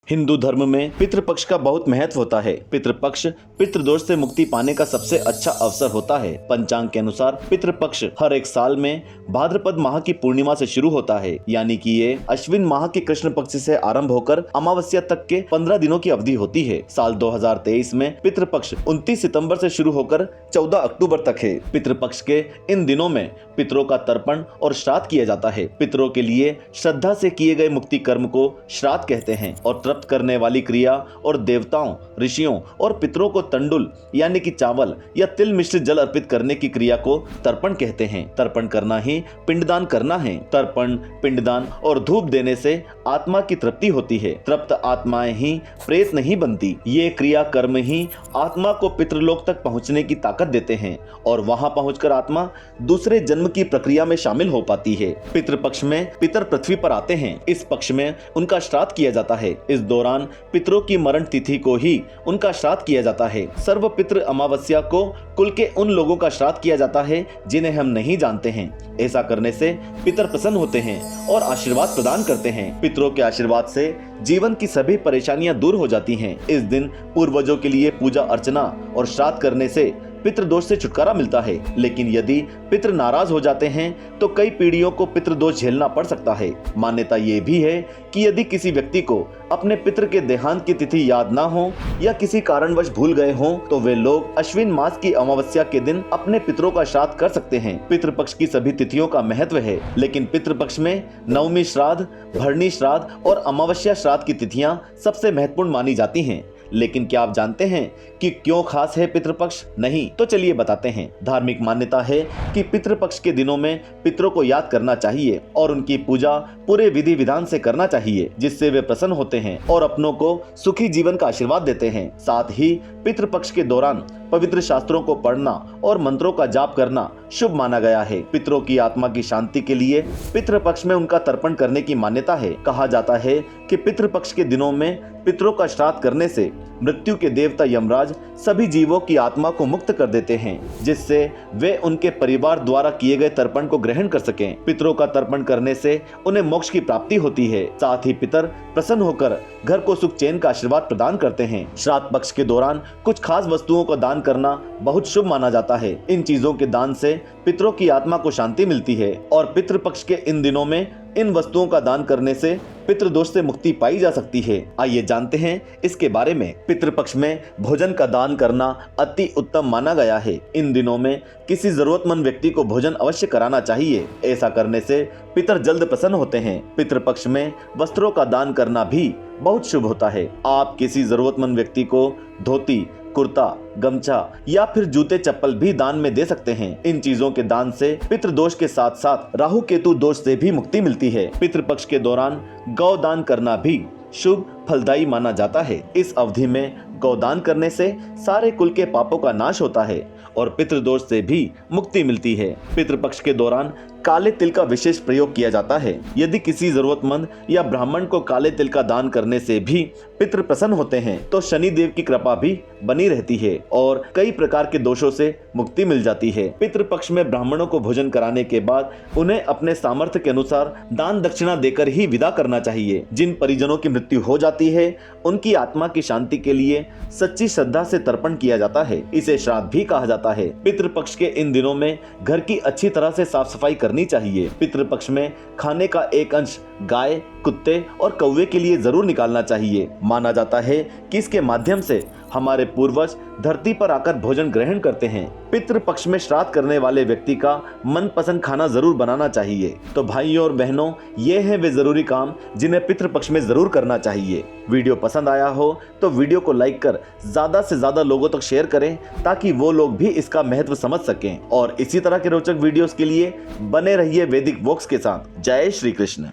हिंदू धर्म में पितृपक्ष का बहुत महत्व होता है। पितृपक्ष पितृदोष से मुक्ति पाने का सबसे अच्छा अवसर होता है। पंचांग के अनुसार पितृपक्ष हर एक साल में भाद्रपद माह की पूर्णिमा से शुरू होता है, यानी कि ये अश्विन माह के कृष्ण पक्ष से आरंभ होकर अमावस्या तक के 15 दिनों की अवधि होती है। साल 2023 में पितृपक्ष 29 सितंबर से शुरू होकर 14 अक्टूबर तक है। पितृपक्ष के इन दिनों में पितरों का तर्पण और श्राद्ध किया जाता है। पितरों के लिए श्रद्धा से किए गए मुक्ति कर्म को श्राद्ध कहते हैं और तृप्त करने वाली क्रिया और देवताओं, ऋषियों और पितरों को तंडुल यानी कि चावल या तिल मिश्रित जल अर्पित करने की क्रिया को तर्पण कहते हैं। तर्पण करना ही पिंडदान करना है। तर्पण, पिंडदान और धूप देने से आत्मा की तृप्ति होती है। तृप्त आत्माएं ही प्रेत नहीं बनती। ये क्रिया कर्म ही आत्मा को पितृलोक तक पहुंचने की ताकत देते हैं और वहां पहुंचकर आत्मा दूसरे जन्म की प्रक्रिया में शामिल हो पाती है। पितृपक्ष में पितर पृथ्वी पर आते हैं। इस पक्ष में उनका श्राद्ध किया जाता है। इस दौरान पितरों की मरण तिथि को ही उनका श्राद्ध किया जाता है। सर्व पितृ अमावस्या को कुल के उन लोगों का श्राद्ध किया जाता है जिन्हें हम नहीं जानते हैं। ऐसा करने से पितर प्रसन्न होते हैं और आशीर्वाद प्रदान करते हैं। पितरों के आशीर्वाद से जीवन की सभी परेशानियां दूर हो जाती हैं। इस दिन पूर्वजों के लिए पूजा अर्चना और श्राद्ध करने से पितृदोष से छुटकारा मिलता है। लेकिन यदि पितृ नाराज हो जाते हैं तो कई पीढ़ियों को पितृदोष झेलना पड़ सकता है। मान्यता ये भी है कि यदि किसी व्यक्ति को अपने पितृ के देहांत की तिथि याद ना हो या किसी कारणवश भूल गए हों तो वे लोग अश्विन मास की अमावस्या के दिन अपने पितरों का श्राद्ध कर सकते हैं। पितृपक्ष की सभी तिथियों का महत्व है, लेकिन पितृपक्ष में नवमी श्राद्ध, भरणी श्राद्ध और अमावस्या श्राद्ध की तिथियां सबसे महत्वपूर्ण मानी जाती हैं। लेकिन क्या आप जानते हैं कि क्यों खास है पितृपक्ष? नहीं तो चलिए बताते हैं। धार्मिक मान्यता है कि पितृपक्ष के दिनों में पितरों को याद करना चाहिए और उनकी पूजा पूरे विधि विधान से करना चाहिए, जिससे वे प्रसन्न होते हैं और अपनों को सुखी जीवन का आशीर्वाद देते हैं। साथ ही पितृपक्ष के दौरान पवित्र शास्त्रों को पढ़ना और मंत्रों का जाप करना शुभ माना गया है। पितरों की आत्मा की शांति के लिए पितृपक्ष में उनका तर्पण करने की मान्यता है। कहा जाता है कि पितृपक्ष के दिनों में पितरों का श्राद्ध करने से मृत्यु के देवता यमराज सभी जीवों की आत्मा को मुक्त कर देते हैं, जिससे वे उनके परिवार द्वारा किए गए तर्पण को ग्रहण कर सकें। पितरों का तर्पण करने से उन्हें मोक्ष की प्राप्ति होती है। साथ ही पितर प्रसन्न होकर घर को सुख चैन का आशीर्वाद प्रदान करते हैं। श्राद्ध पक्ष के दौरान कुछ खास वस्तुओं का दान करना बहुत शुभ माना जाता है। इन चीजों के दान से पितरों की आत्मा को शांति मिलती है और पितृपक्ष के इन दिनों में इन वस्तुओं का दान करने से पितृदोष से मुक्ति पाई जा सकती है। आइए जानते हैं इसके बारे में। पितृपक्ष में भोजन का दान करना अति उत्तम माना गया है। इन दिनों में किसी जरूरतमंद व्यक्ति को भोजन अवश्य कराना चाहिए। ऐसा करने से पितर जल्द प्रसन्न होते हैं। पितृपक्ष में वस्त्रों का दान करना भी बहुत शुभ होता है। आप किसी जरूरतमंद व्यक्ति को धोती, कुर्ता, गमछा या फिर जूते चप्पल भी दान में दे सकते हैं। इन चीजों के दान से पितृदोष के साथ साथ राहु केतु दोष से भी मुक्ति मिलती है। पितृपक्ष के दौरान गौ दान करना भी शुभ फलदायी माना जाता है। इस अवधि में गौदान करने से सारे कुल के पापों का नाश होता है और पितृदोष से भी मुक्ति मिलती है। पितृपक्ष के दौरान काले तिल का विशेष प्रयोग किया जाता है। यदि किसी जरूरतमंद या ब्राह्मण को काले तिल का दान करने से भी पितृ प्रसन्न होते हैं तो शनि देव की कृपा भी बनी रहती है और कई प्रकार के दोषों से मुक्ति मिल जाती है। पितृपक्ष में ब्राह्मणों को भोजन कराने के बाद उन्हें अपने सामर्थ्य के अनुसार दान दक्षिणा देकर ही विदा करना चाहिए। जिन परिजनों की मृत्यु हो जाती है उनकी आत्मा की शांति के लिए सच्ची श्रद्धा से तर्पण किया जाता है। इसे श्राद्ध भी कहा जाता है। पितृपक्ष के इन दिनों में घर की अच्छी तरह से साफ सफाई करनी चाहिए। पितृपक्ष में खाने का एक अंश गाय, कुत्ते और कौवे के लिए जरूर निकालना चाहिए। माना जाता है कि इसके माध्यम से हमारे पूर्वज धरती पर आकर भोजन ग्रहण करते हैं। पितृपक्ष में श्राद्ध करने वाले व्यक्ति का मनपसंद खाना जरूर बनाना चाहिए। तो भाइयों और बहनों, ये हैं वे जरूरी काम जिन्हें पितृपक्ष में जरूर करना चाहिए। वीडियो पसंद आया हो तो वीडियो को लाइक कर ज्यादा से ज्यादा लोगों तक शेयर करें ताकि वो लोग भी इसका महत्व समझ सकें। और इसी तरह के रोचक वीडियोस के लिए बने रहिए वैदिक वॉक्स के साथ। जय श्री कृष्ण।